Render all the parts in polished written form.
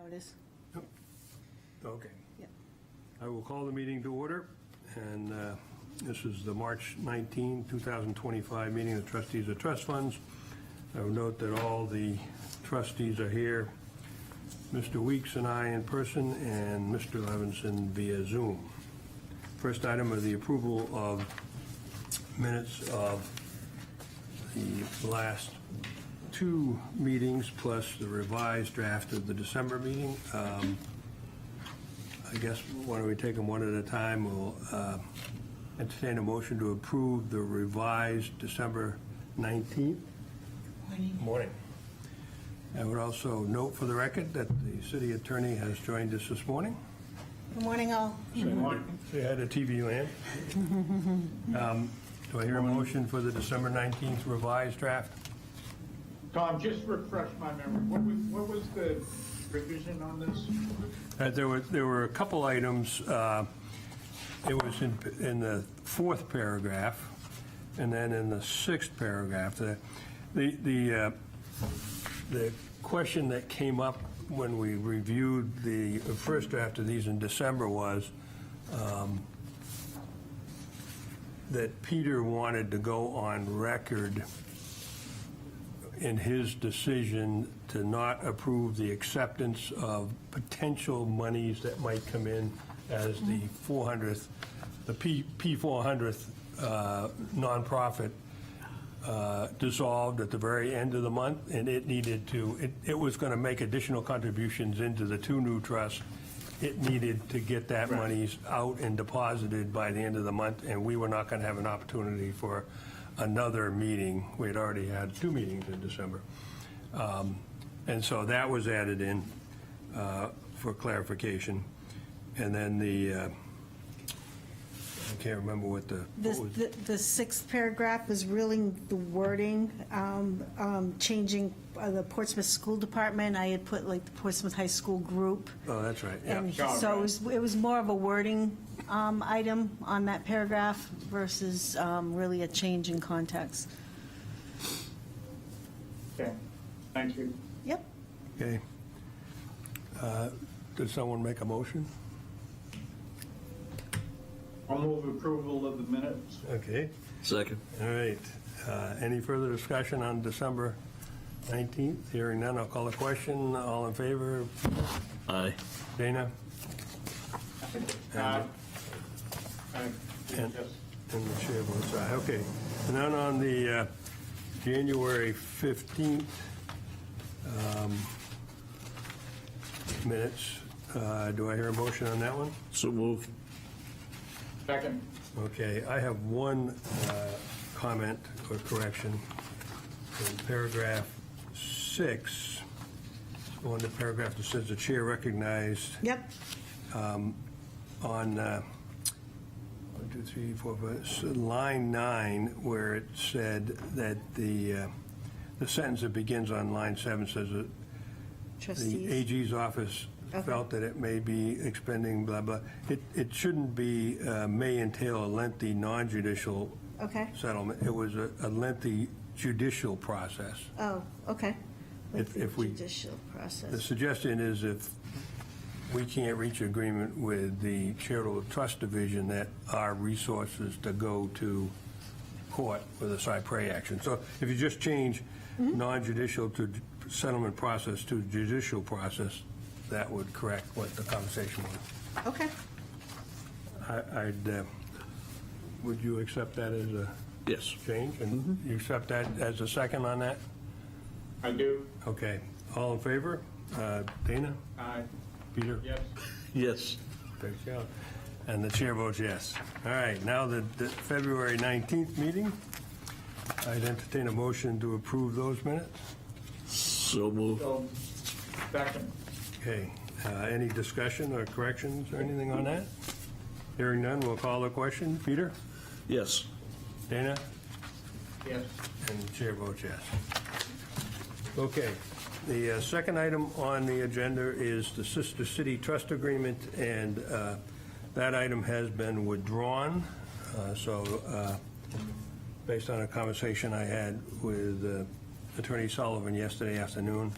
how it is. Okay. Yep. I will call the meeting to order, and this is the March 19, 2025 meeting of the trustees of trust funds. I will note that all the trustees are here, Mr. Weeks and I in person, and Mr. Levinson via Zoom. First item are the approval of minutes of the last two meetings, plus the revised draft of the December meeting. I guess, why don't we take them one at a time? We'll entertain a motion to approve the revised December 19th. Morning. I would also note for the record that the city attorney has joined us this morning. Good morning, all. Say hi to TV Land. Do I hear a motion for the December 19th revised draft? Tom, just refresh my memory. What was the revision on this? There were a couple items. It was in the fourth paragraph, and then in the sixth paragraph. The question that came up when we reviewed the first draft of these in December was that Peter wanted to go on record in his decision to not approve the acceptance of potential monies that might come in as the 400th, the P400th nonprofit dissolved at the very end of the month, and it needed to, it was going to make additional contributions into the two new trusts. It needed to get that monies out and deposited by the end of the month, and we were not going to have an opportunity for another meeting. We had already had two meetings in December. And so that was added in for clarification. And then I can't remember what The sixth paragraph is really the wording, changing the Portsmouth School Department. I had put like the Portsmouth High School Group. Oh, that's right, yeah. And so it was more of a wording item on that paragraph versus really a change in context. Okay, thank you. Yep. Okay. Does someone make a motion? I'll move approval of the minutes. Okay, Second. all right. Any further discussion on December 19th? Hearing none, I'll call the question. All in favor? Aye. Dana? Aye. And- Yes. And the chair votes aye. Okay. And then on the January 15th minutes, do I hear a motion on that one? So moved. Second. Okay, I have one comment or correction in paragraph 6. On the paragraph that says the chair recognized Yep. on 1, 2, 3, 4, 5, so line 9, where it said that the sentence that begins on line 7 says that the Trustees. AG's office Okay. felt that it may be expending blah, blah. It shouldn't be may entail a lengthy non-judicial Okay. settlement. It was a lengthy judicial process. Oh, okay. If we- Judicial The process. suggestion is if we can't reach agreement with the charitable trust division, that our resources to go to court with a cypre action. So if you just change non-judicial to settlement process to judicial process, that would correct what the conversation was. Okay. Would you accept that as a Yes. change? And you accept that as a second on that? I do. Okay. All in favor? Dana? Aye. Peter? Yes. Yes. Thanks, yeah. And the chair votes yes. All right, now the February 19th meeting, I'd entertain a motion to approve those minutes. So moved. So, second. Okay, any discussion or corrections or anything on that? Hearing none, we'll call the question. Peter? Yes. Dana? Yes. And the chair votes yes. Okay, the second item on the agenda is the Sister City Trust Agreement, and that item has been withdrawn. So based on a conversation I had with Attorney Sullivan yesterday afternoon,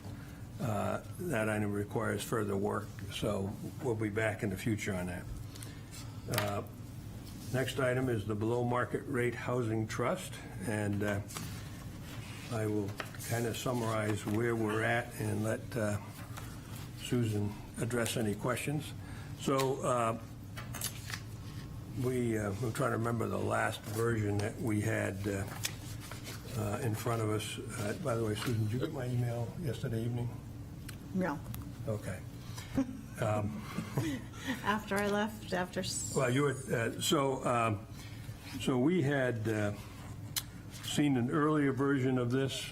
That item requires further work, so we'll be back in the future on that. Next item is the below-market rate housing trust, and I will kind of summarize where we're at and let Susan address any questions. So we're trying to remember the last version that we had in front of us. By the way, Susan, did you get my email yesterday evening? No. Okay. After I left, Well, you had, so we had seen an earlier version of this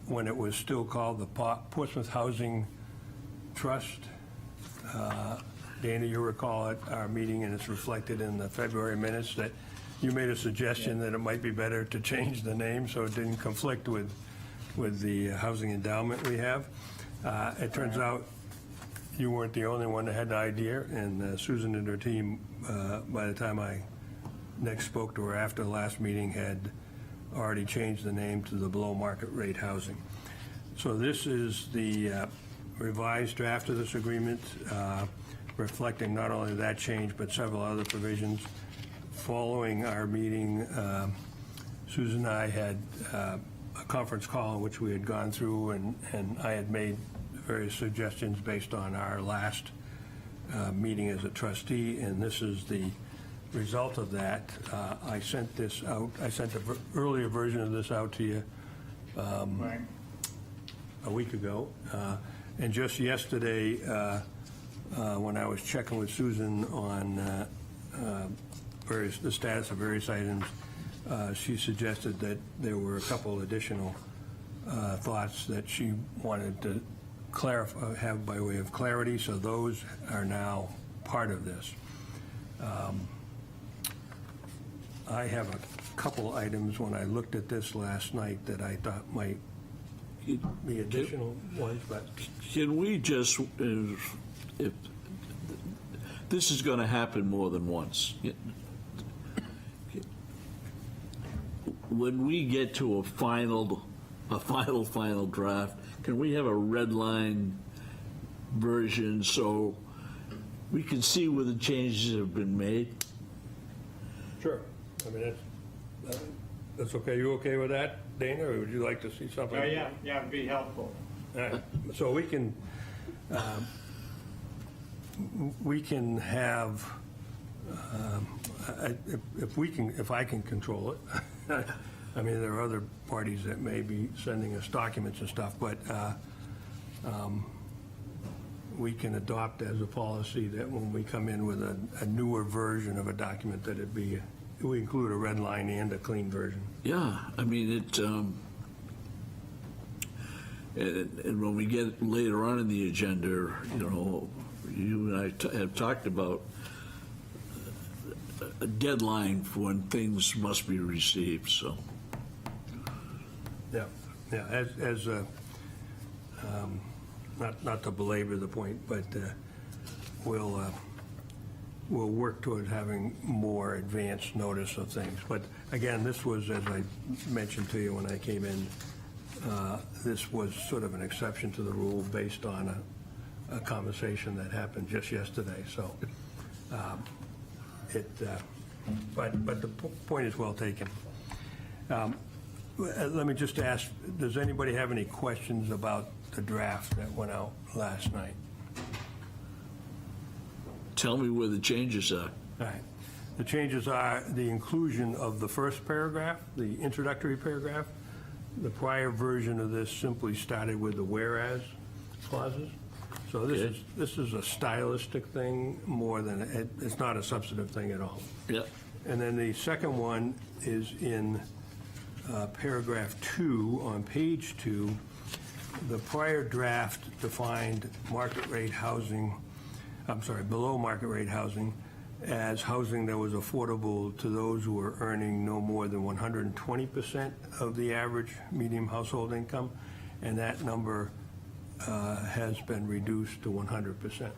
when it was still called the Portsmouth Housing Trust. Dana, you recall at our meeting, and it's reflected in the February minutes, that you made a suggestion that it might be better to change the name so it didn't conflict with the housing endowment we have. It turns out you weren't the only one that had the idea, and Susan and her team, by the time I next spoke to her after the last meeting, had already changed the name to the below market rate housing. So this is the revised draft of this agreement, reflecting not only that change but several other provisions. Following our meeting, Susan and I had a conference call in which we had gone through, and I had made various suggestions based on our last meeting as a trustee, and this is the result of that. I sent this out. I sent the earlier version of this out to you Right. a week ago. And just yesterday, when I was checking with Susan on the status of various items, she suggested that there were a couple additional thoughts that she wanted to clarify, have by way of clarity, so those are now part of this. I have a couple items when I looked at this last night that I thought might be additional ones, but Can we just, if this is going to happen more than once, when we get to a final draft, can we have a red line version so we can see where the changes have been made? sure. I mean, that's okay. You okay with that, Dana, or would you like to see something? Yeah, it'd be helpful. All right. So we can have, if I can control it. I mean, there are other parties that may be sending us documents and stuff, but we can adopt as a policy that when we come in with a newer version of a document, that we include a red line and a clean version. Yeah, I mean, and when we get later on in the agenda, you and I have talked about a deadline for when things must be received, so. Yeah, not to belabor the point, but we'll work toward having more advanced notice of things. But again, this was, as I mentioned to you when I came in, this was sort of an exception to the rule based on a conversation that happened just yesterday. So, but the point is well taken. Let me just ask, does anybody have any questions about the draft that went out last night? Tell me where the changes are. All right. The changes are the inclusion of the first paragraph, the introductory paragraph. The prior version of this simply started with the whereas clauses. So this is a stylistic thing more than, it's not a substantive thing at all. Yeah. And then the second one is in paragraph 2 on page 2. The prior draft defined market rate housing, below market rate housing as housing that was affordable to those who were earning no more than 120% of the average median household income, and that number has been reduced to 100%.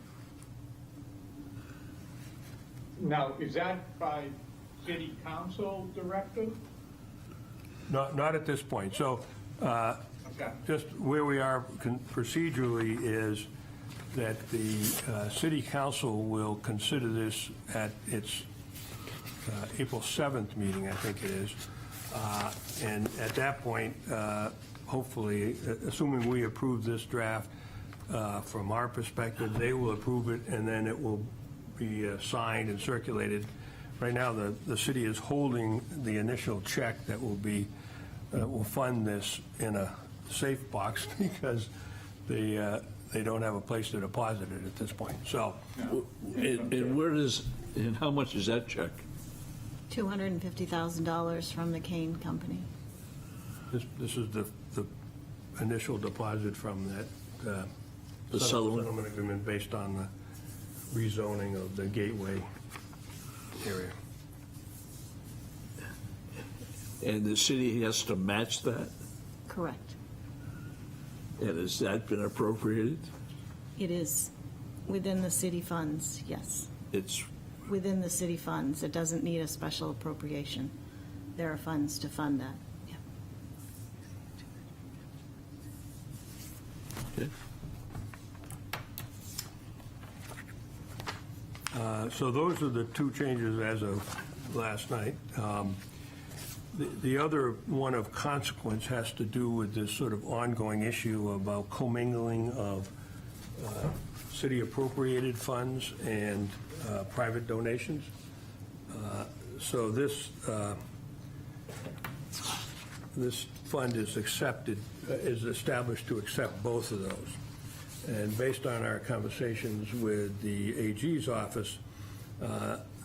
Now, is that by city council directive? Not at this point. So Yeah. just where we are procedurally is that the city council will consider this at its April 7th meeting, I think it is. And at that point, hopefully, assuming we approve this draft, from our perspective, they will approve it, and then it will be signed and circulated. Right now, the city is holding the initial check that will fund this in a safe box because they don't have a place to deposit it at this point. So, And how much is that check? $250,000 from the Kane Company. this is the initial deposit from that The settlement agreement based on the rezoning of the Gateway area. And the city has to match that? Correct. And has that been appropriated? It is within the city funds, yes. It's, Within the city funds. It doesn't need a special appropriation. There are funds to fund that. Yeah. okay. So those are the two changes as of last night. The other one of consequence has to do with this sort of ongoing issue about commingling of city appropriated funds and private donations. So this fund is established to accept both of those. And based on our conversations with the AG's office,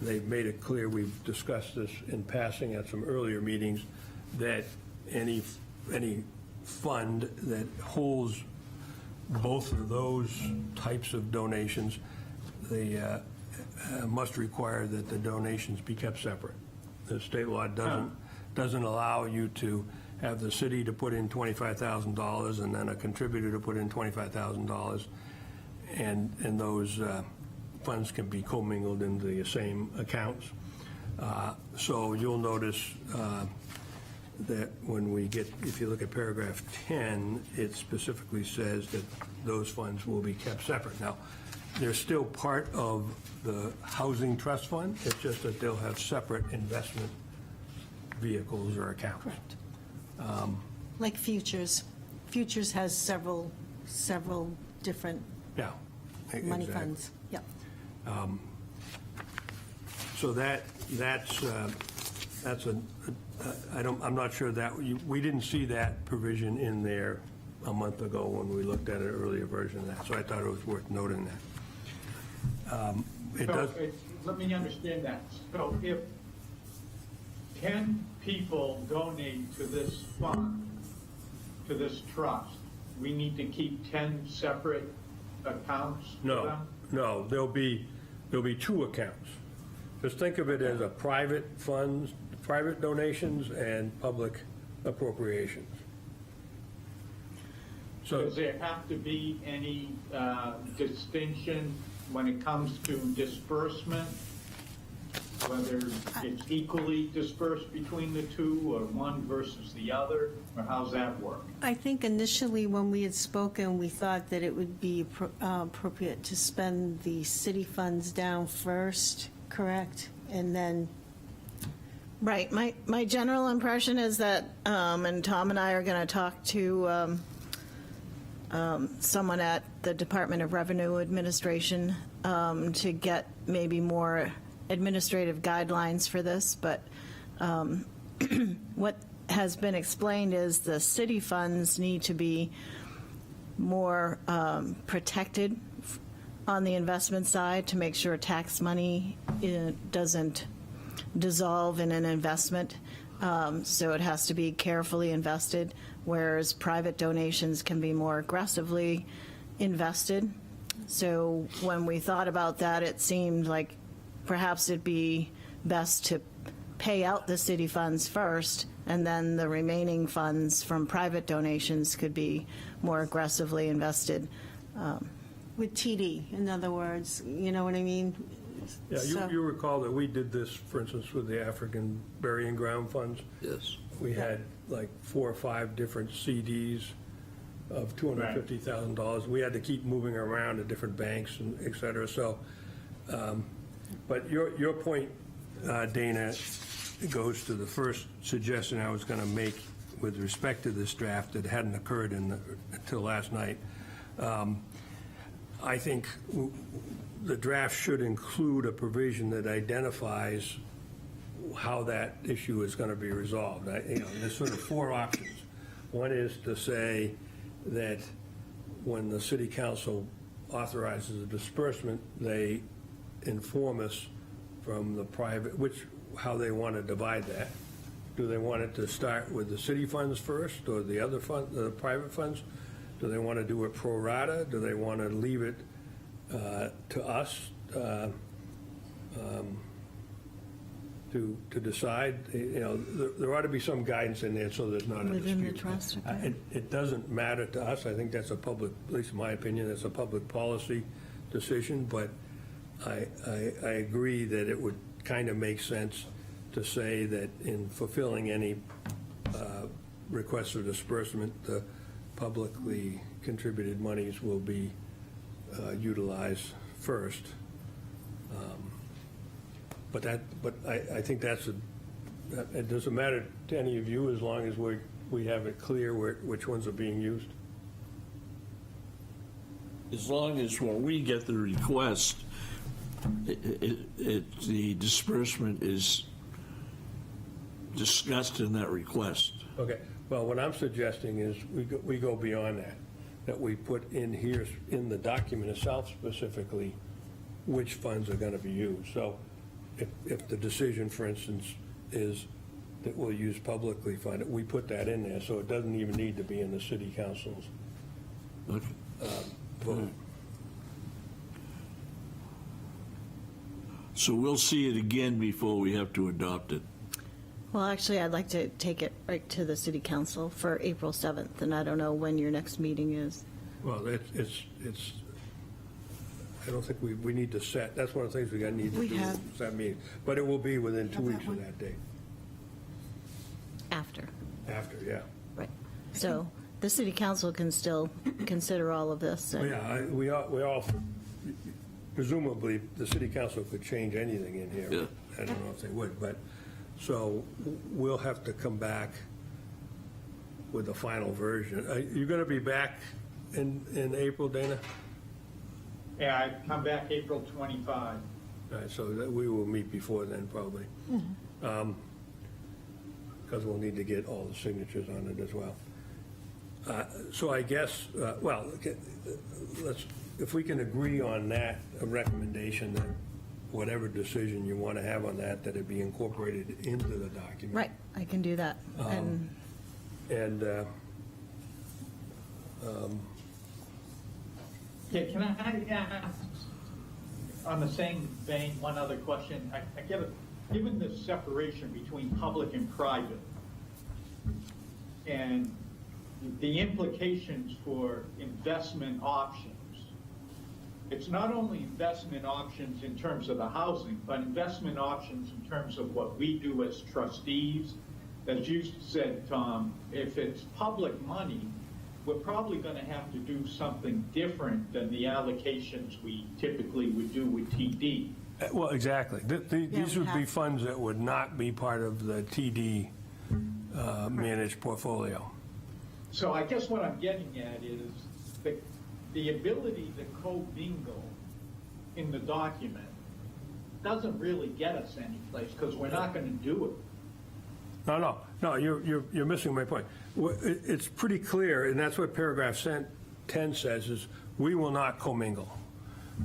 they've made it clear, we've discussed this in passing at some earlier meetings, that any fund that holds both of those types of donations, they must require that the donations be kept separate. The state law doesn't allow you to have the city to put in $25,000 and then a contributor to put in $25,000, and those funds can be commingled into the same accounts. So you'll notice that when we get, if you look at paragraph 10, it specifically says that those funds will be kept separate. Now, they're still part of the housing trust fund, it's just that they'll have separate investment vehicles or accounts. Correct. Like Futures. Futures has several different Yeah. money exactly. funds. Yep. So I'm not sure that, we didn't see that provision in there a month ago when we looked at an earlier version of that, so I thought it was worth noting that. It So, does, let me understand that. So if 10 people donate to this fund, to this trust, we need to keep 10 separate accounts for no, them? no, there'll be two accounts. Just think of it as a private funds, private donations and public appropriations. So, Does there have to be any distinction when it comes to disbursement? Whether it's equally dispersed between the two, or one versus the other, or how's that work? I think initially when we had spoken, we thought that it would be appropriate to spend the city funds down first, correct? And then, Right. My general impression is that, and Tom and I are going to talk to someone at the Department of Revenue Administration to get maybe more administrative guidelines for this. But what has been explained is the city funds need to be more protected on the investment side to make sure tax money doesn't dissolve in an investment. So it has to be carefully invested, whereas private donations can be more aggressively invested. So when we thought about that, it seemed like perhaps it'd be best to pay out the city funds first, and then the remaining funds from private donations could be more aggressively invested. with TD, in other words, you know what I mean? yeah, So- you recall that we did this, for instance, with the African burying ground funds. Yes. We had like 4 or 5 different CDs of $250,000. We had to keep moving around to different banks and et cetera, so, but your point, Dana, goes to the first suggestion I was going to make with respect to this draft that hadn't occurred until last night. I think the draft should include a provision that identifies how that issue is going to be resolved. There's sort of four options. One is to say that when the city council authorizes a disbursement, they inform us from the private, how they want to divide that. Do they want it to start with the city funds first, or the other the private funds? Do they want to do it pro rata? Do they want to leave it to us to decide? There ought to be some guidance in there so there's not a dispute. Within the trust, okay. It doesn't matter to us. I think that's a public, at least in my opinion, that's a public policy decision, but I agree that it would kind of make sense to say that in fulfilling any request for disbursement, the publicly contributed monies will be utilized first. But I think it doesn't matter to any of you as long as we have it clear which ones are being used. As long as when we get the request, the disbursement is discussed in that request. Okay, well, what I'm suggesting is we go beyond that we put in here, in the document itself specifically, which funds are gonna be used. So if the decision, for instance, is that we'll use publicly funded, we put that in there, so it doesn't even need to be in the city council's Okay. vote. So we'll see it again before we have to adopt it. Well, actually, I'd like to take it right to the city council for April 7th, and I don't know when your next meeting is. Well, it's, I don't think we need to set, that's one of the things we need to We do, have. set meeting. But it will be within 2 Have that weeks of one. that date, After, after, yeah. right. So the city council can still consider all of this. Well, yeah, we all, presumably, the city council could change anything in here. Yeah. I don't know if they would, but, so we'll have to come back with the final version. Are you going to be back in April, Dana? Yeah, I come back April 25. All right, so that we will meet before then, probably. Because we'll need to get all the signatures on it as well. So I guess, well, okay, if we can agree on that, a recommendation that whatever decision you want to have on that, that it be incorporated into the document. Right, I can do that. And And, Yeah, can I ask, on the same vein, one other question? I get it, given the separation between public and private, and the implications for investment options, it's not only investment options in terms of the housing, but investment options in terms of what we do as trustees. As you said, Tom, if it's public money, we're probably going to have to do something different than the allocations we typically would do with TD. well, exactly. These we would be have- funds that would not be part of the TD managed portfolio. So I guess what I'm getting at is the ability to co-mingle in the document doesn't really get us anyplace, because we're not going to do it. No, you're missing my point. It's pretty clear, and that's what paragraph 10 says, is we will not commingle.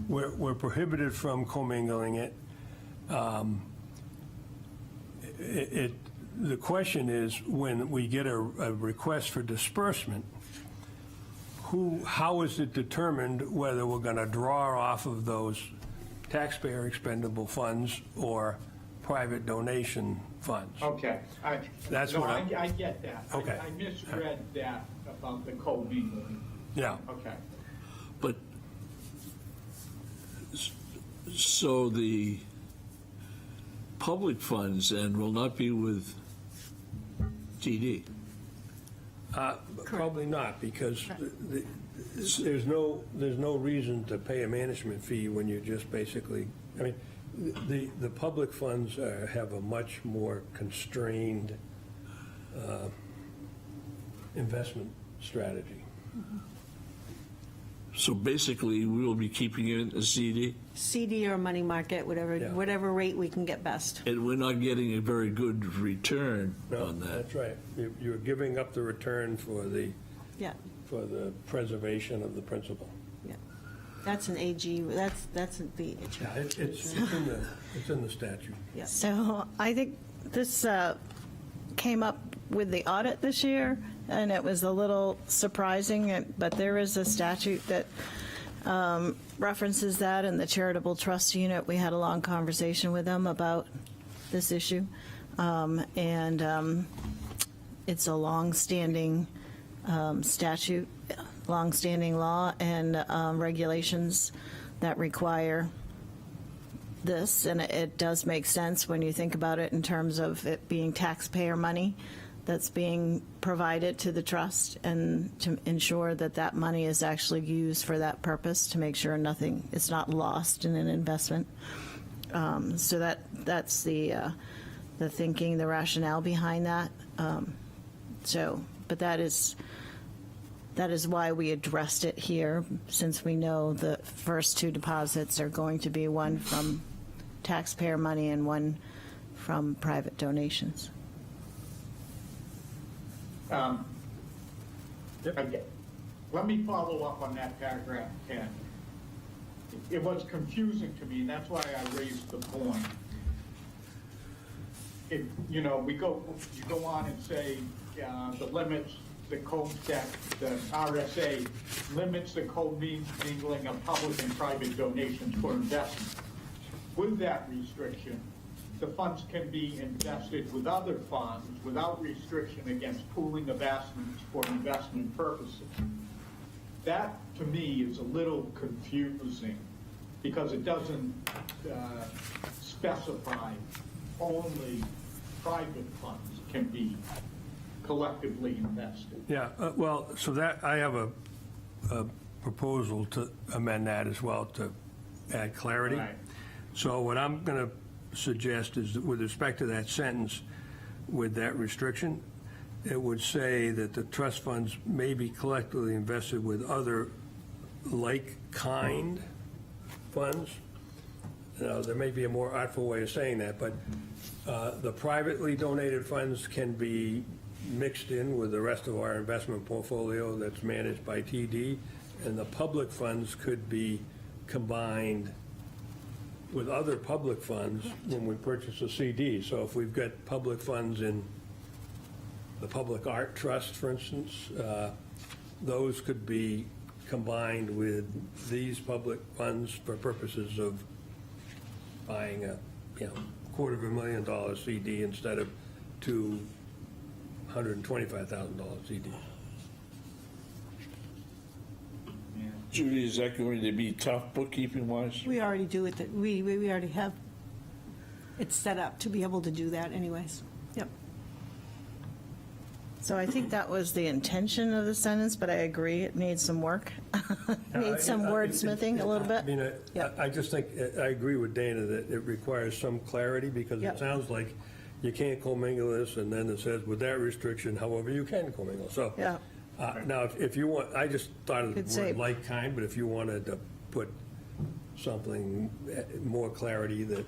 We're prohibited from commingling it. The question is, when we get a request for disbursement, how is it determined whether we're going to draw off of those taxpayer expendable funds or private donation funds? Okay. That's what I get that. Okay. I misread that about the co-mingling. Yeah. Okay. But, so the public funds then will not be with TD? Probably not, because there's no reason to pay a management fee when you just basically, I mean, the public funds have a much more constrained investment strategy. So basically, we will be keeping it a CD, CD or money market, Yeah. whatever rate we can get best. and we're not getting a very good return No, on that. that's right. You're giving up the return for the Yeah, preservation of the principal. yeah. That's an AG, that's the, Yeah, it's in the statute. yeah. So I think this came up with the audit this year, and it was a little surprising, but there is a statute that references that in the charitable trust unit. We had a long conversation with them about this issue, and it's a long-standing statute, long-standing law and regulations that require this, and it does make sense when you think about it in terms of it being taxpayer money that's being provided to the trust, and to ensure that that money is actually used for that purpose, to make sure nothing, it's not lost in an investment. So that's the thinking, the rationale behind that. But that is why we addressed it here, since we know the first two deposits are going to be one from taxpayer money and one from private donations. Okay. Let me follow up on that paragraph 10. It was confusing to me, and that's why I raised the point. You go on and say the limits, the code that the RSA limits the co-mingling of public and private donations for investment. With that restriction, the funds can be invested with other funds without restriction against pooling of assets for investment purposes. That, to me, is a little confusing, because it doesn't specify only private funds can be collectively invested. Yeah, well, so that, I have a proposal to amend that as well to add clarity. Right. So what I'm going to suggest is that with respect to that sentence, with that restriction, it would say that the trust funds may be collectively invested with other like-kind funds. Now, there may be a more artful way of saying that, but the privately donated funds can be mixed in with the rest of our investment portfolio that's managed by TD, and the public funds could be combined with other public funds when we purchase a CD. So if we've got public funds in the Public Art Trust, for instance, those could be combined with these public funds for purposes of buying a $250,000 CD instead of two $125,000 CDs. Judy, is that going to be tough bookkeeping wise? We already do it, we already have it set up to be able to do that anyways. Yep. So I think that was the intention of the sentence, but I agree, it needs some work. Needs some wordsmithing a little bit. I mean, Yep. I just think, I agree with Dana that it requires some clarity, because Yep. it sounds like you can't commingle this, and then it says with that restriction, however, you can commingle. So Yeah. now, if you want, I just thought of Could the say- word like kind, but if you wanted to put something, more clarity that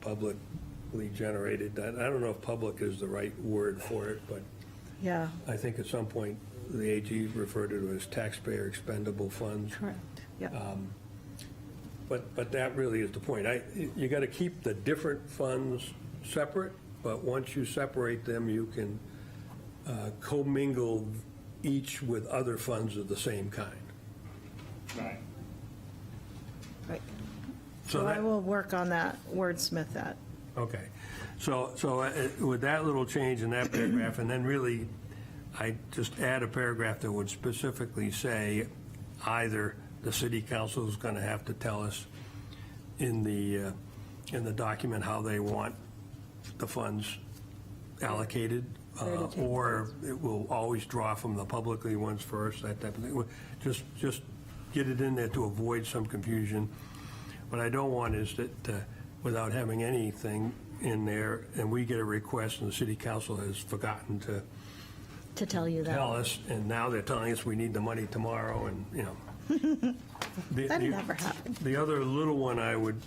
publicly generated, I don't know if public is the right word for it, but Yeah, I think at some point, the AG referred to it as taxpayer expendable funds. Correct. Yep. But that really is the point. You got to keep the different funds separate, but once you separate them, you can commingle each with other funds of the same kind. Right. right. So So I that- will work on that, wordsmith that. Okay. So with that little change in that paragraph, and then really, I just add a paragraph that would specifically say either the city council is going to have to tell us in the document how they want the funds allocated, Where to take or it will always draw from the publicly ones first, that type of thing. Just get it in there to avoid some confusion. What I don't want is that without having anything in there, and we get a request and the city council has forgotten to To tell you that. tell us, and now they're telling us we need the money tomorrow, and, you know. That never happened. The other little one I would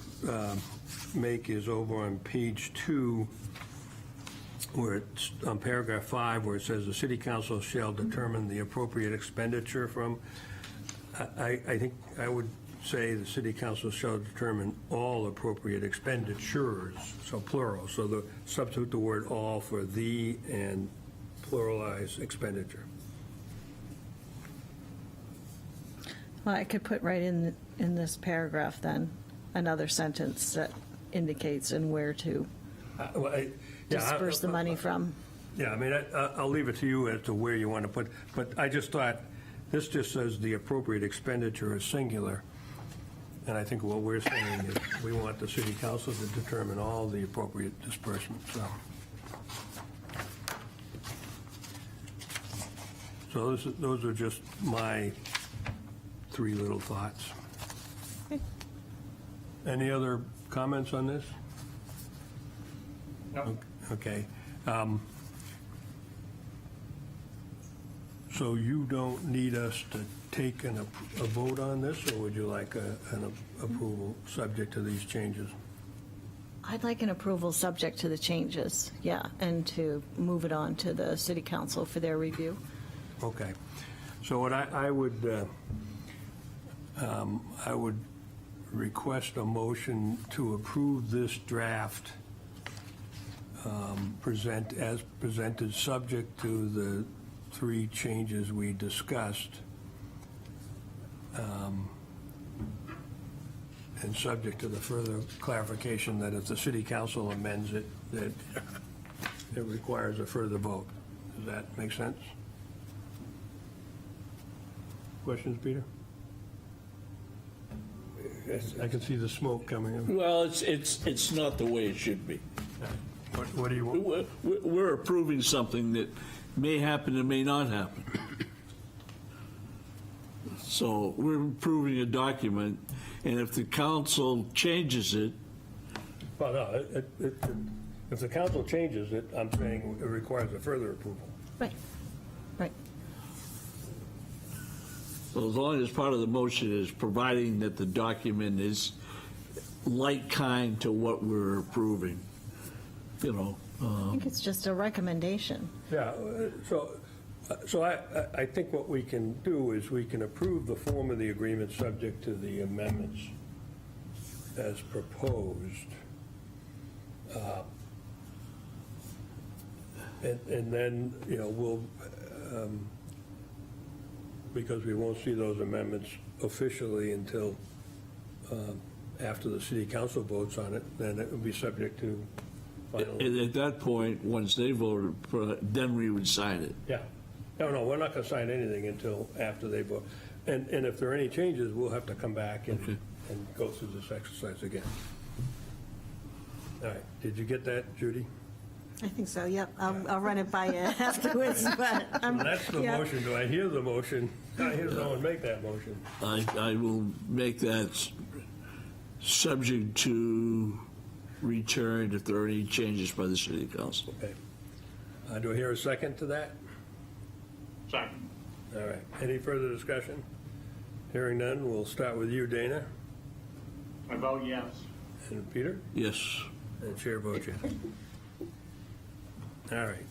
make is over on page 2, where it's on paragraph 5, where it says the city council shall determine the appropriate expenditure from. I think I would say the city council shall determine all appropriate expenditures, so plural. So the substitute the word all for the and pluralize expenditure. Well, I could put right in this paragraph then, another sentence that indicates and where to disperse the money from. Yeah, I mean, I'll leave it to you as to where you want to put, but I just thought, this just says the appropriate expenditure is singular. And I think what we're saying is we want the city council to determine all the appropriate disbursements, so. So those are just my 3 little thoughts. Okay. Any other comments on this? No. Okay. So you don't need us to take a vote on this, or would you like an approval subject to these changes? I'd like an approval subject to the changes, yeah, and to move it on to the city council for their review. Okay. So what I would request a motion to approve this draft as presented, subject to the 3 changes we discussed, and subject to the further clarification that if the city council amends it, that it requires a further vote. Does that make sense? Questions, Peter? I can see the smoke coming in. Well, it's not the way it should be. What do you want? We're approving something that may happen and may not happen. So we're approving a document, and if the council changes it, Well, no, if the council changes it, I'm saying it requires a further approval. Right, right. so as long as part of the motion is providing that the document is like kind to what we're approving, you know. I think it's just a recommendation. Yeah, so I think what we can do is we can approve the form of the agreement subject to the amendments as proposed. And then, you know, we'll, because we won't see those amendments officially until after the city council votes on it, then it will be subject to final. And at that point, once they voted, then we would sign it. Yeah. No, we're not going to sign anything until after they vote. And if there are any changes, we'll have to come back and go through this exercise again. All right. Did you get that, Judy? I think so, yep. I'll run it by you afterwards, but. That's the yeah. motion. Do I hear the motion? I hear someone make that motion. I will make that subject to return if there are any changes by the city council. Okay. Do I hear a second to that? Second. All right. Any further discussion? Hearing none, we'll start with you, Dana, I vote yes. and Peter, Yes. and Chair votes yes. All right.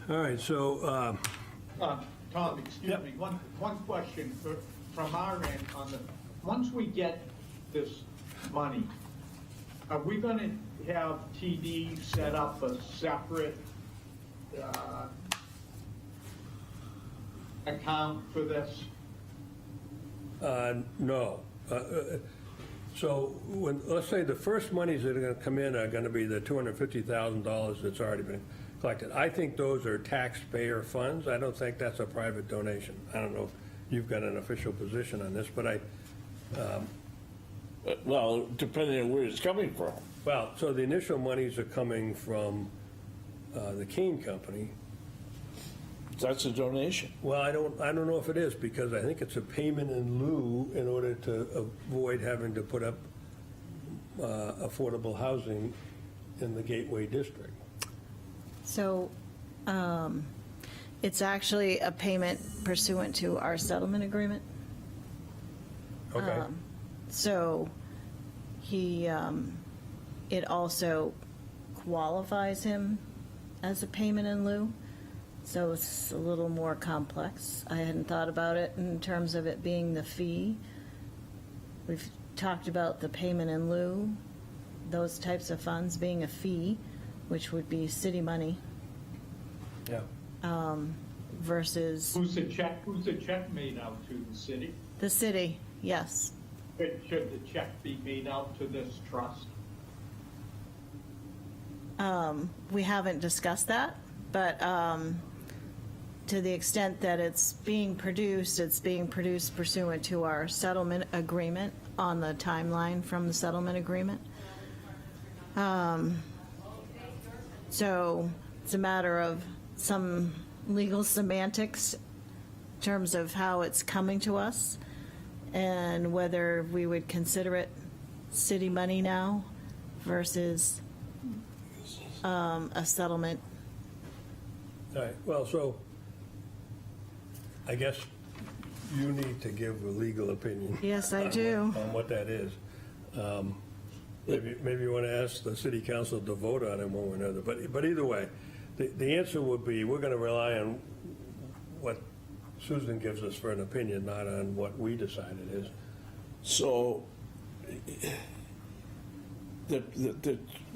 All right, so, Tom, excuse Yep. me, one question from our end on the, once we get this money, are we gonna have TD set up a separate, account for this? no. So when, let's say the first monies that are going to come in are going to be the $250,000 that's already been collected. I think those are taxpayer funds. I don't think that's a private donation. I don't know if you've got an official position on this, but Well, depending on where it's coming from. Well, so the initial monies are coming from the Kane Company. That's a donation. Well, I don't know if it is, because I think it's a payment in lieu in order to avoid having to put up affordable housing in the Gateway District. So it's actually a payment pursuant to our settlement agreement. Okay. So he, it also qualifies him as a payment in lieu. So it's a little more complex. I hadn't thought about it in terms of it being the fee. We've talked about the payment in lieu, those types of funds being a fee, which would be city money Yeah. versus Who's the check made out to, the city? the city, yes. Should the check be made out to this trust? We haven't discussed that, but to the extent that it's being produced pursuant to our settlement agreement on the timeline from the settlement agreement. So it's a matter of some legal semantics in terms of how it's coming to us and whether we would consider it city money now versus a settlement. All right, well, so I guess you need to give a legal opinion. Yes, I do. On what that is. Maybe you want to ask the city council to vote on it one way or another, but either way, the answer would be, we're going to rely on what Susan gives us for an opinion, not on what we decide it is. So the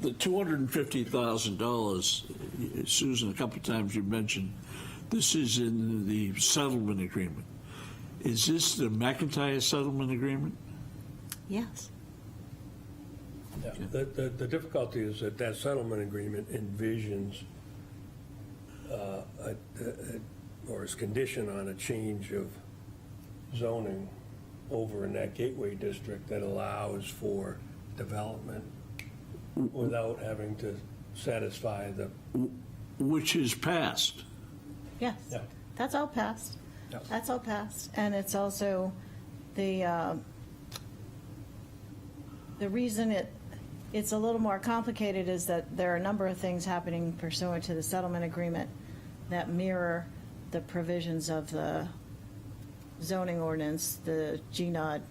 $250,000, Susan, a couple of times you mentioned, this is in the settlement agreement. Is this the McIntyre settlement agreement? Yes. Yeah. The difficulty is that that settlement agreement envisions or is conditioned on a change of zoning over in that Gateway District that allows for development without having to satisfy the, Which is passed. Yes. Yeah. That's all passed. Yeah. That's all passed. And it's also the reason it's a little more complicated is that there are a number of things happening pursuant to the settlement agreement that mirror the provisions of the zoning ordinance, the GNOD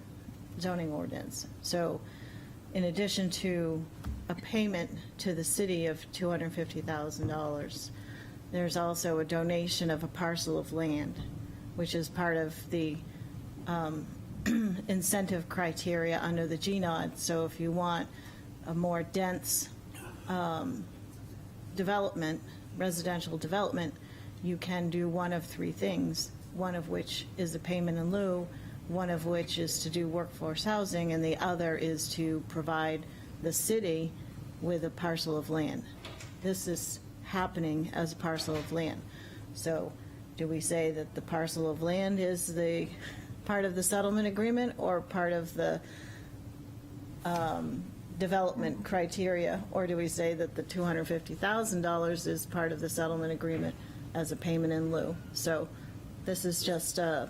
zoning ordinance. So in addition to a payment to the city of $250,000, there's also a donation of a parcel of land, which is part of the incentive criteria under the GNOD. So if you want a more dense development, residential development, you can do one of three things, one of which is a payment in lieu, one of which is to do workforce housing, and the other is to provide the city with a parcel of land. This is happening as a parcel of land. So do we say that the parcel of land is the part of the settlement agreement or part of the development criteria? Or do we say that the $250,000 is part of the settlement agreement as a payment in lieu? So this is just a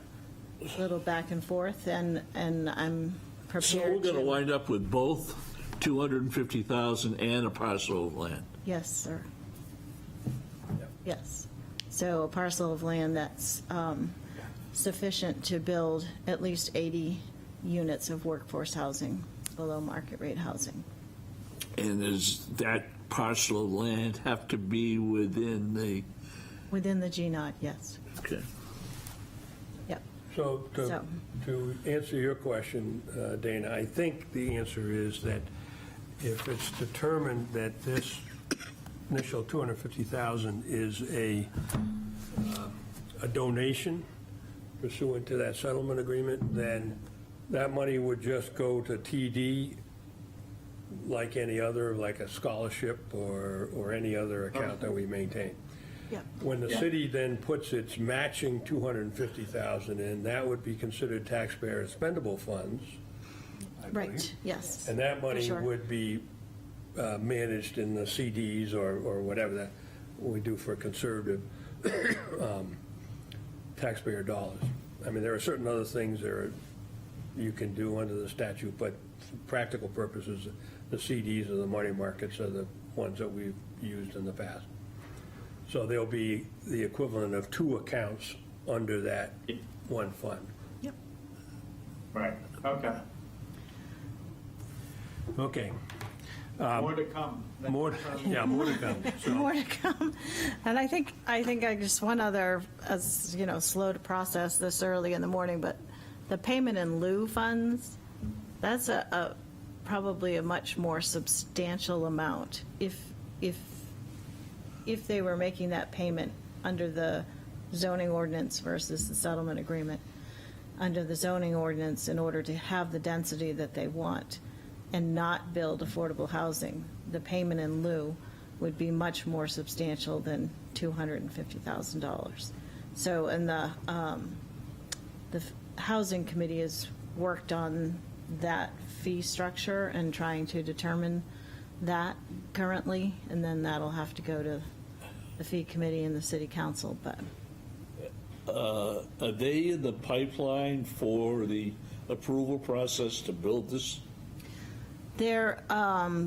little back and forth, and I'm prepared So we're going to to- wind up with both $250,000 and a parcel of land. Yes, sir. Yes. So a parcel of land that's sufficient to build at least 80 units of workforce housing, below market rate housing. And does that parcel of land have to be within the, Within the GNOD, yes. okay. Yep. so to answer your question, Dana, I think the answer is that if it's determined that this initial $250,000 is a donation pursuant to that settlement agreement, then that money would just go to TD like any other, like a scholarship or any other account that we maintain. Yep. When the city then puts its matching $250,000 in, that would be considered taxpayer expendable funds, I believe. Right, yes. And that For money sure. would be managed in the CDs or whatever that we do for conservative taxpayer dollars. I mean, there are certain other things you can do under the statute, but for practical purposes, the CDs or the money markets are the ones that we've used in the past. So there'll be the equivalent of 2 accounts under that one fund. Right, okay. Okay. More to come. More to come. So, More to come. And I think I just one other, as you know, slow to process this early in the morning, but the payment in lieu funds, that's probably a much more substantial amount. If they were making that payment under the zoning ordinance versus the settlement agreement, under the zoning ordinance, in order to have the density that they want and not build affordable housing, the payment in lieu would be much more substantial than $250,000. So, and the Housing Committee has worked on that fee structure and trying to determine that currently, and then that'll have to go to the fee committee and the city council, but Are they in the pipeline for the approval process to build this? their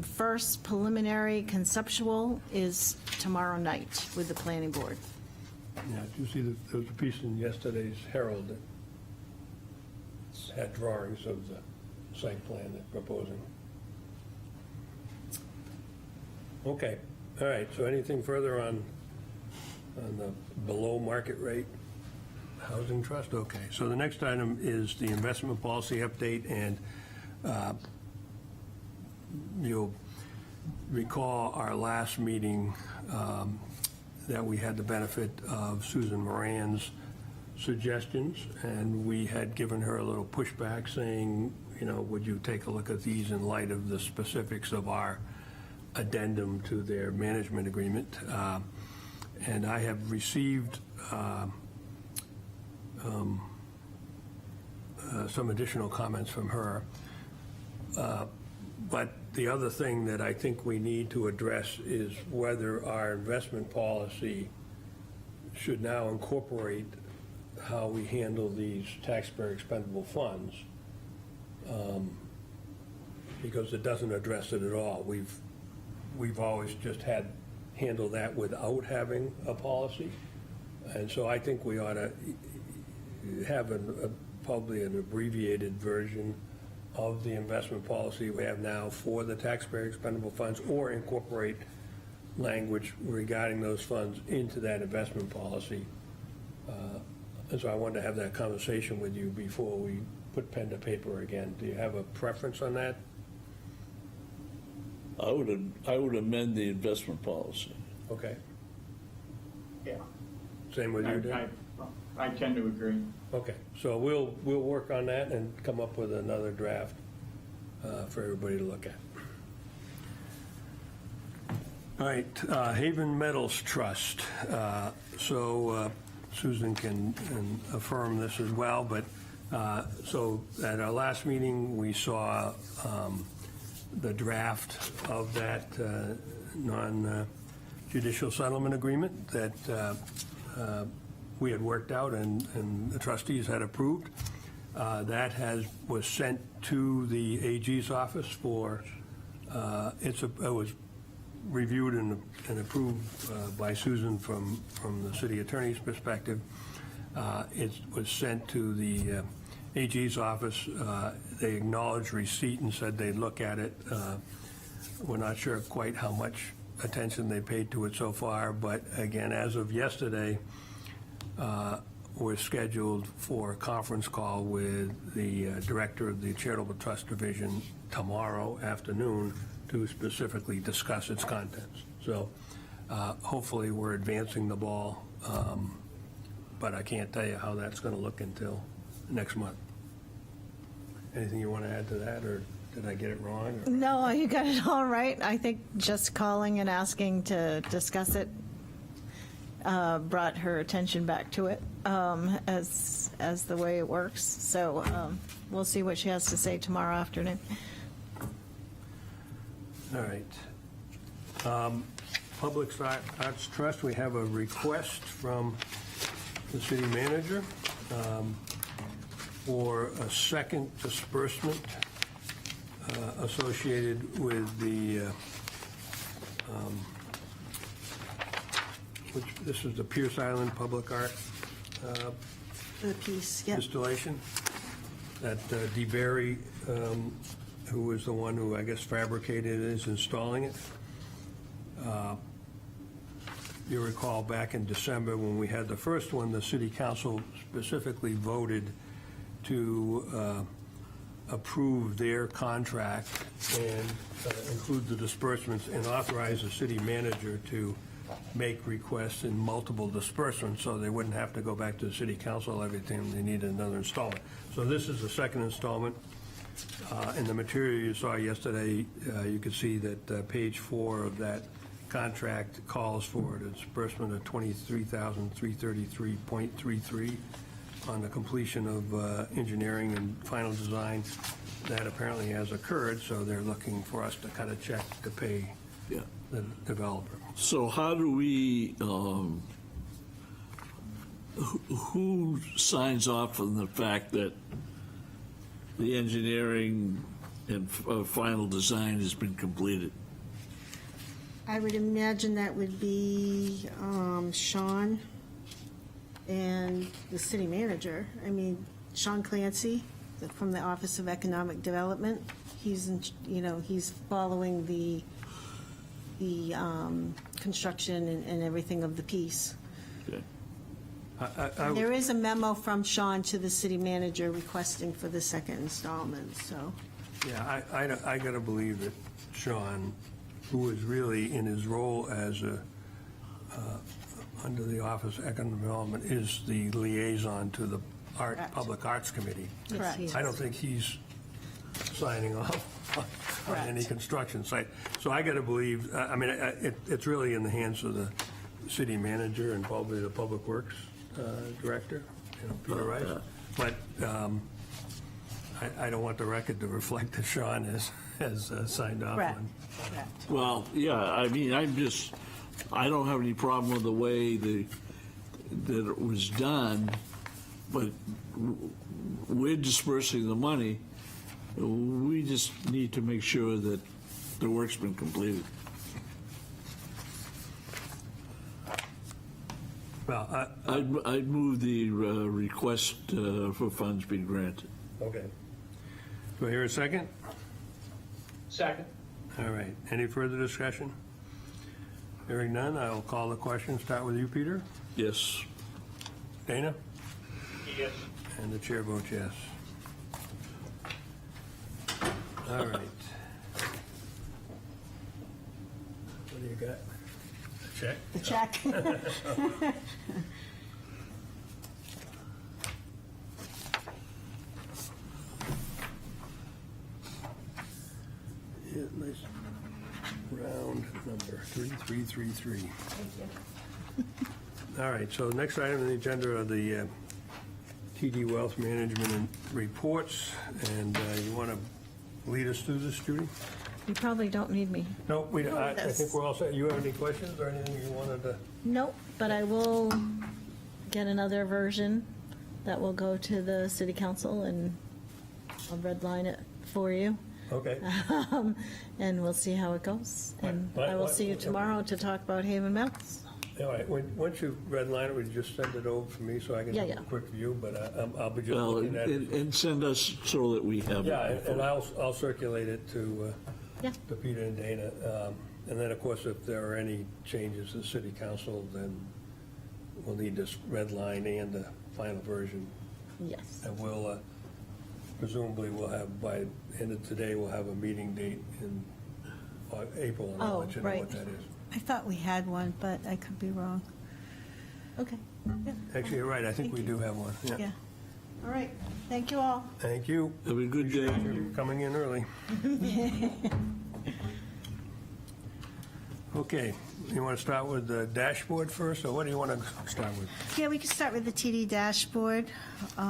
first preliminary conceptual is tomorrow night with the planning board. yeah, did you see there was a piece in yesterday's Herald that had drawings of the site plan they're proposing. Okay, all right, so anything further on the below market rate housing trust? Okay, so the next item is the investment policy update, and you'll recall our last meeting that we had the benefit of Susan Moran's suggestions, and we had given her a little pushback saying, you know, would you take a look at these in light of the specifics of our addendum to their management agreement. And I have received some additional comments from her. But the other thing that I think we need to address is whether our investment policy should now incorporate how we handle these taxpayer expendable funds, because it doesn't address it at all. We've always just handled that without having a policy. And so I think we ought to have probably an abbreviated version of the investment policy we have now for the taxpayer expendable funds, or incorporate language regarding those funds into that investment policy. And so I wanted to have that conversation with you before we put pen to paper again. Do you have a preference on that? I would amend the investment policy. Okay. Yeah. Same with you, Dan? I tend to agree. Okay, so we'll work on that and come up with another draft for everybody to look at. All right, Haven Metals Trust. So Susan can affirm this as well, but so at our last meeting, we saw the draft of that non-judicial settlement agreement that we had worked out and the trustees had approved. That was sent to the AG's office for, it was reviewed and approved by Susan from the city attorney's perspective. It was sent to the AG's office. They acknowledged receipt and said they'd look at it. We're not sure quite how much attention they paid to it so far, but again, as of yesterday, we're scheduled for a conference call with the director of the Charitable Trust Division tomorrow afternoon to specifically discuss its contents. So hopefully we're advancing the ball, but I can't tell you how that's going to look until next month. Anything you want to add to that, or did I get it wrong? Or? No, you got it all right. I think just calling and asking to discuss it brought her attention back to it as the way it works. So we'll see what she has to say tomorrow afternoon. All right. Public Arts Trust, we have a request from the city manager for a second disbursement associated with the, this is the Pierce Island Public Art The piece, yeah. installation that DeBerry, who was the one who, I guess, fabricated it, is installing it. You recall back in December when we had the first one, the city council specifically voted to approve their contract and include the disbursements and authorize the city manager to make requests in multiple disbursements so they wouldn't have to go back to the city council every time they needed another installment. So this is the second installment. In the material you saw yesterday, you could see that page 4 of that contract calls for a disbursement of $23,333.33 on the completion of engineering and final design. That apparently has occurred, so they're looking for us to cut a check to pay Yeah. the developer. So how do we, who signs off on the fact that the engineering and final design has been completed? I would imagine that would be Sean and the city manager. I mean, Sean Clancy from the Office of Economic Development. He's, he's following the construction and everything of the piece. Okay. There is a memo from Sean to the city manager requesting for the second installment, so. Yeah, I got to believe that Sean, who is really in his role as under the Office of Economic Development, is the liaison to the Correct. Public Arts Committee. Correct. I don't think he's signing off on any Correct. construction site. So I got to believe, I mean, it's really in the hands of the city manager and probably the Public Works Director, Peter Rice. But I don't want the record to reflect that Sean has signed off Correct. on. Correct. Well, yeah, I mean, I don't have any problem with the way that it was done, but we're dispersing the money. We just need to make sure that the work's been completed. Well, I'd move the request for funds be granted. okay. Do I hear a second? Second. All right. Any further discussion? Hearing none, I'll call the question. Start with you, Peter. Yes. Dana? Yes. And the chair votes yes. All right. What do you got? A check? The check. Yeah, nice round number, 3333. All right, so next item on the agenda are the TD Wealth Management and reports, and you want to lead us through this, Judy? You probably don't need me. No, I Yes. think we're all set. You have any questions or anything you wanted to? Nope, but I will get another version that will go to the city council, and I'll redline it for you. Okay. And we'll see how it goes. And What- I will what- see you tomorrow to talk about Haven Mills. All right, once you redline it, would you just send it over for me so I can Yeah, have yeah. a quick view? But I'll be just Well, looking at it. and send us so that we have it. Yeah, and I'll circulate it to Yeah. Peter and Dana. And then, of course, if there are any changes to the city council, then we'll need this red line and the final version. Yes. And we'll, presumably, we'll have, by the end of today, we'll have a meeting date in April, and I'll Oh, let you know right. what that is. I thought we had one, but I could be wrong. Okay. Yeah. Actually, you're right, I think we Thank you. do have one. Yeah. All right. Thank you all. Thank you. Have a good day. You're coming in early. Okay, you want to start with the dashboard first, or what do you want to start with? Yeah, we can start with the TD dashboard. The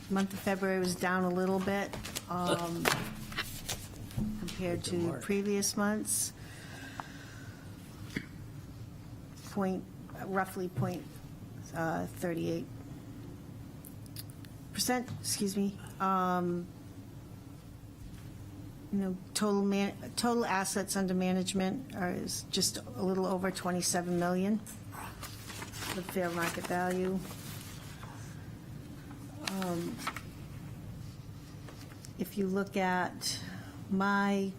month of February was down a little bit. compared Like in to March. previous months. Roughly 38%, excuse me. Total assets under management is just a little over 27 million, the fair market value. If you look at my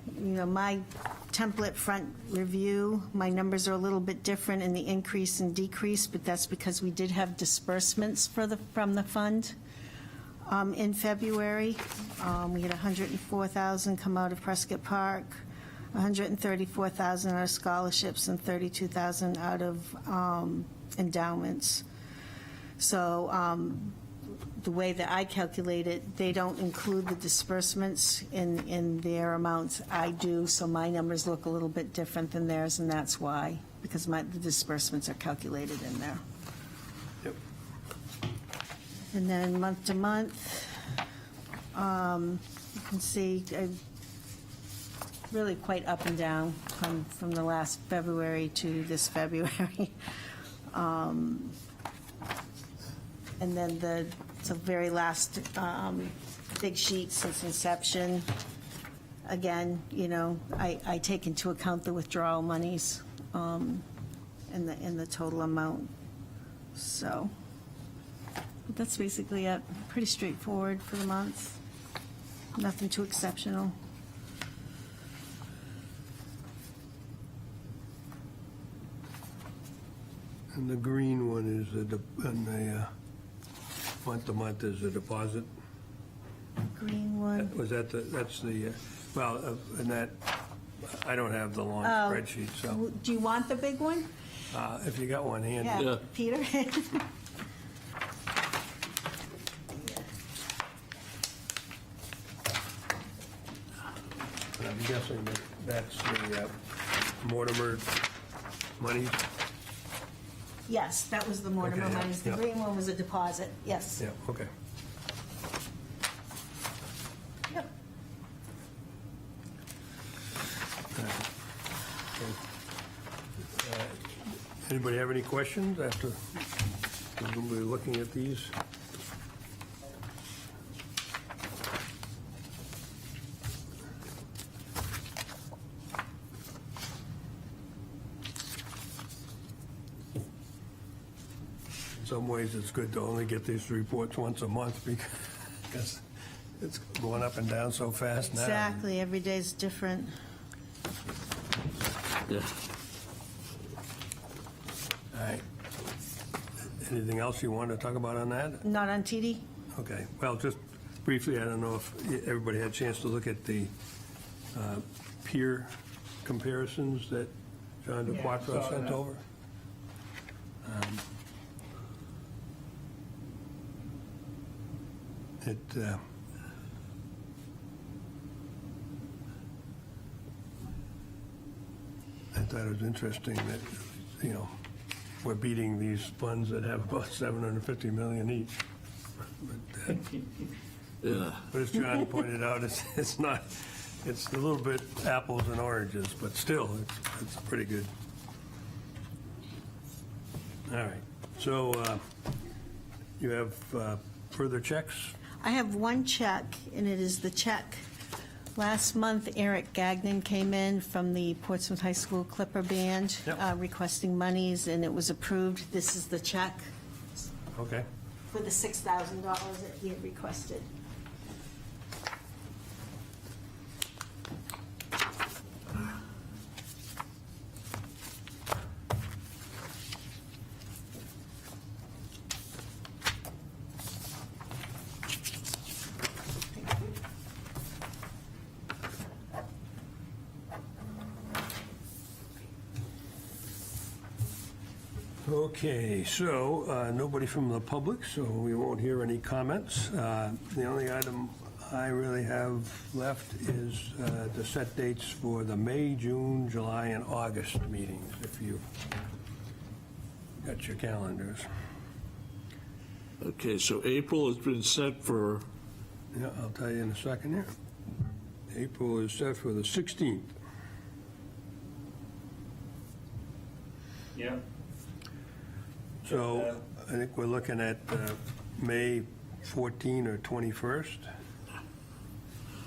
template front review, my numbers are a little bit different in the increase and decrease, but that's because we did have disbursements from the fund. In February, we had 104,000 come out of Prescott Park, 134,000 out of scholarships, and 32,000 out of endowments. So the way that I calculate it, they don't include the disbursements in their amounts. I do, so my numbers look a little bit different than theirs, and that's why, because the disbursements are calculated in there. Yep. And then month to month, you can see really quite up and down from the last February to this February. And then the very last big sheet since inception. Again, I take into account the withdrawal monies in the total amount. So. But that's basically it. Pretty straightforward for the month. Nothing too exceptional. And the green one is the month-to-month is the deposit. Green one. Was that that's the, and that, I don't have the long Oh. spreadsheet, so Do you want the big one? if you got one handy. Yeah. Peter? I'm guessing that's the Mortimer money. Yes, that was the Mortimer Okay, yeah, monies. The yeah. green one was a deposit, yes. Yeah, okay. Yep. Anybody have any questions after we're looking at these? In some ways, it's good to only get these reports once a month because it's going up and down so fast now. Exactly, every day's different. Yeah. All right. Anything else you want to talk about on that? Not on TD? Okay, well, just briefly, I don't know if everybody had a chance to look at the peer comparisons that John Yeah, DeQuattro saw sent that. over. I thought it was interesting that, we're beating these funds that have about 750 million each. Yeah. But as John pointed out, it's not, it's a little bit apples and oranges, but still, it's pretty good. All right, so you have further checks? I have one check, and it is the check. Last month, Eric Gagnon came in from the Portsmouth High School Clipper Band Yep. requesting monies, and it was approved. This is the check Okay. for the $6,000 that he had requested. Okay, so nobody from the public, so we won't hear any comments. The only item I really have left is to set dates for the May, June, July, and August meetings, if you got your calendars. Okay, so April has been set for, Yeah, I'll tell you in a second here. April is set for the 16th. Yeah. So I think we're looking at May 14 or 21st.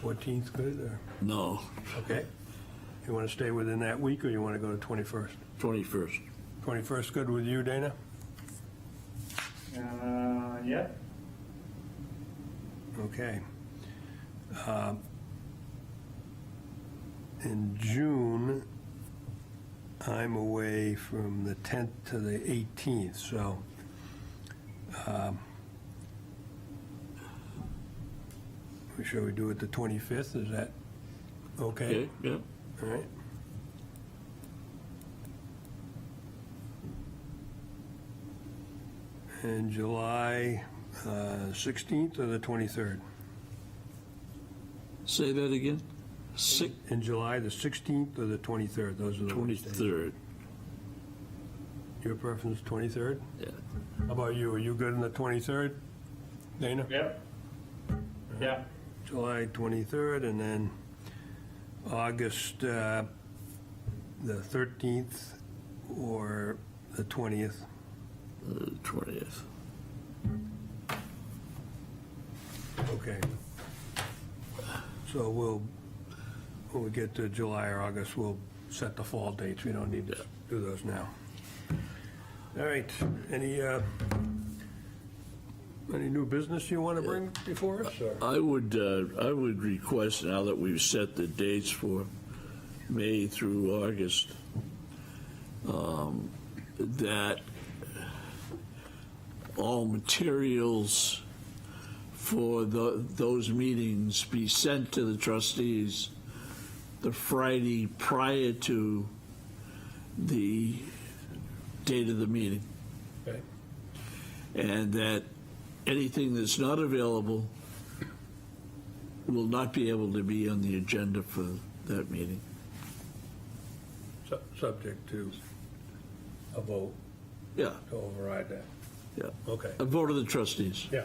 14th good, or, No, okay. You want to stay within that week, or you want to go to 21st? 21st. 21st good with you, Dana? Yeah. Okay. In June, I'm away from the 10th to the 18th, so shall we do it the 25th? Is that okay? Okay, yeah. All right. And July 16th or the 23rd? Say that again? In July, the 16th or the 23rd? Those are the Wednesdays. 23rd. Your preference, 23rd? Yeah. How about you? Are you good on the 23rd, Dana? Yep. Yeah. July 23rd, and then August, the 13th or the 20th? 20th. Okay. So when we get to July or August, we'll set the fall dates. We don't need to do those now. All right, any new business you want to bring before us, or? I would request, now that we've set the dates for May through August, that all materials for those meetings be sent to the trustees the Friday prior to the date of the meeting, Okay. and that anything that's not available will not be able to be on the agenda for that meeting. Subject to a vote Yeah, to override that. yeah. Okay. A vote of the trustees. Yeah.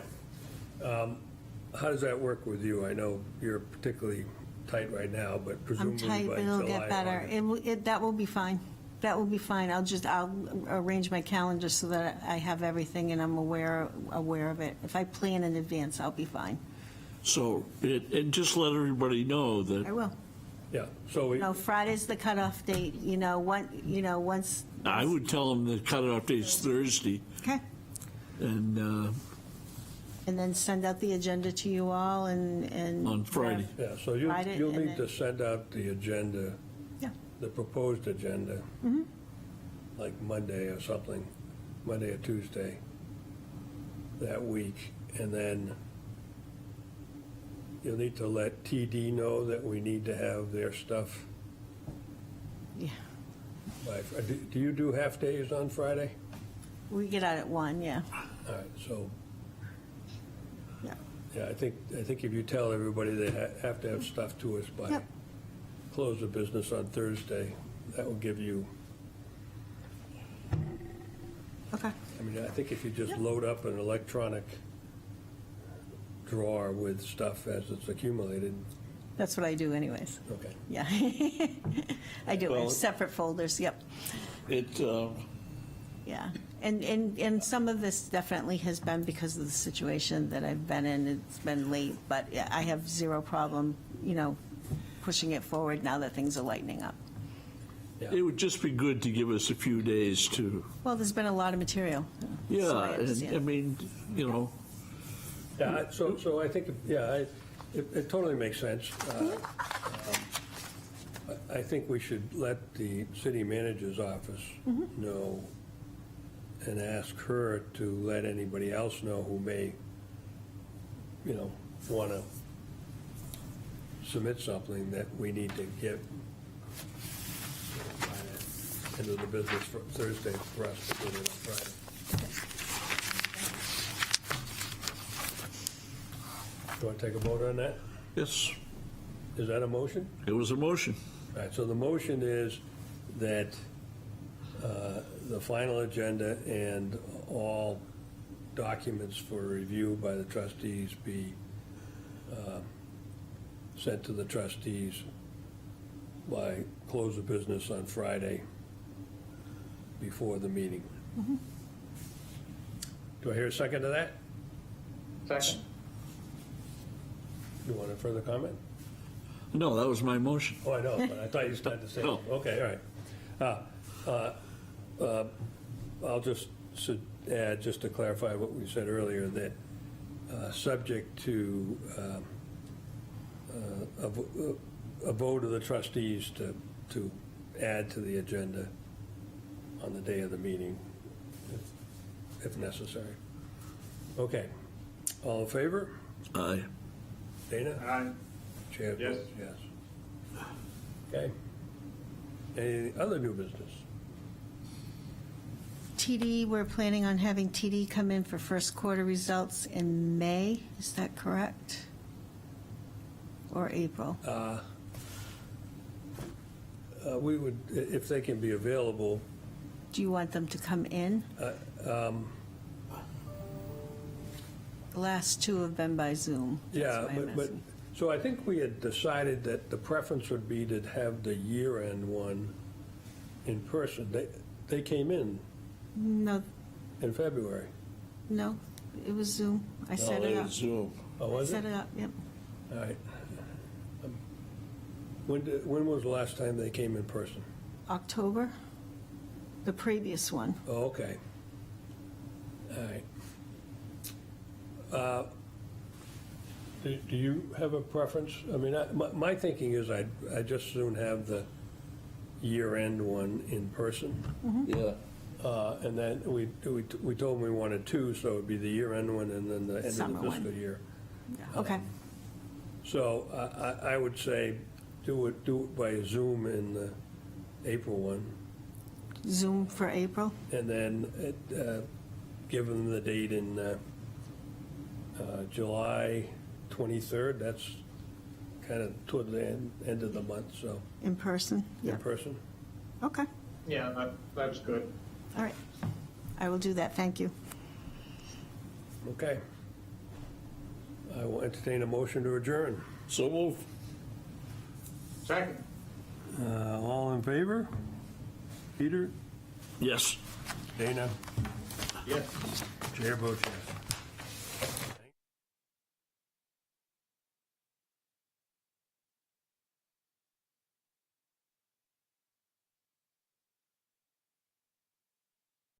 How does that work with you? I know you're particularly tight right now, but I'm presumably tight, by but it'll July, get better. August. That will be fine. That will be fine. I'll arrange my calendar so that I have everything and I'm aware of it. If I plan in advance, I'll be fine. So, and just let everybody know I that will. Yeah, so we, No, Friday's the cutoff date, once. I would tell them the cutoff date's Thursday, Okay. and And then send out the agenda to you all and. on Friday. yeah, so Friday, you'll and need to then- send out the agenda, Yeah. the proposed agenda, like Monday or something, Monday or Tuesday that week, and then you'll need to let TD know that we need to have their stuff Yeah. by, do you do half-days on Friday? We get out at 1, yeah. All right, so, Yeah. yeah, I think if you tell everybody they have to have stuff to us by Yep. close of business on Thursday, that will give you, Okay. I mean, I think if you just load up an electronic drawer with stuff as it's accumulated, That's what I do anyways. okay. Yeah. I do. I Well- have separate folders, yep. It, Yeah, and some of this definitely has been because of the situation that I've been in. It's been late, but yeah, I have zero problem, pushing it forward now that things are lightening up. it would just be good to give us a few days to, Well, there's been a lot of material. so I yeah, and, understand. I mean, Yeah, so I think, yeah, it totally makes sense. I think we should let the city manager's office know and ask her to let anybody else know who may, want to submit something that we need to get by the end of the business for Thursday for us to do it on Friday. You want to take a vote on that? yes, Is that a motion? it was a motion. All right, so the motion is that the final agenda and all documents for review by the trustees be sent to the trustees by close of business on Friday before the meeting. Do I hear a second to that? Second. You want a further comment? No, that was my motion. Oh, I know, but I thought you started to say, No. okay, all right. I'll just add, just to clarify what we said earlier, that subject to a vote of the trustees to add to the agenda on the day of the meeting, if necessary. Okay. All in favor? Aye. Dana? Aye. Chair Yes. votes yes. Okay. Any other new business? TD, we're planning on having TD come in for first quarter results in May, is that correct? Or April? We would, if they can be available, Do you want them to come in? The last two have been by Zoom. That's yeah, why I'm but, asking. so I think we had decided that the preference would be to have the year-end one in person. They came in No, February. no, it was Zoom. I set No, it it up. was Zoom. Oh, I was set it? it up, yep. All right. When was the last time they came in person? October, the previous one. Oh, okay. All right. Do you have a preference? I mean, my thinking is I'd just soon have the year-end one in person. Yeah. And then we told them we wanted two, so it'd be the year-end one and then the end of Summer the one. fiscal year. Okay, So I would say do it by Zoom in the April one, Zoom for April. and then give them the date in July 23rd. That's kind of toward the end of the month, so In person? in Yeah. person. Okay, Yeah, that's good. all right. I will do that, thank you. Okay. I will entertain a motion to adjourn. So move. Second. All in favor? Peter? Yes. Dana? Yes. Chair votes yes.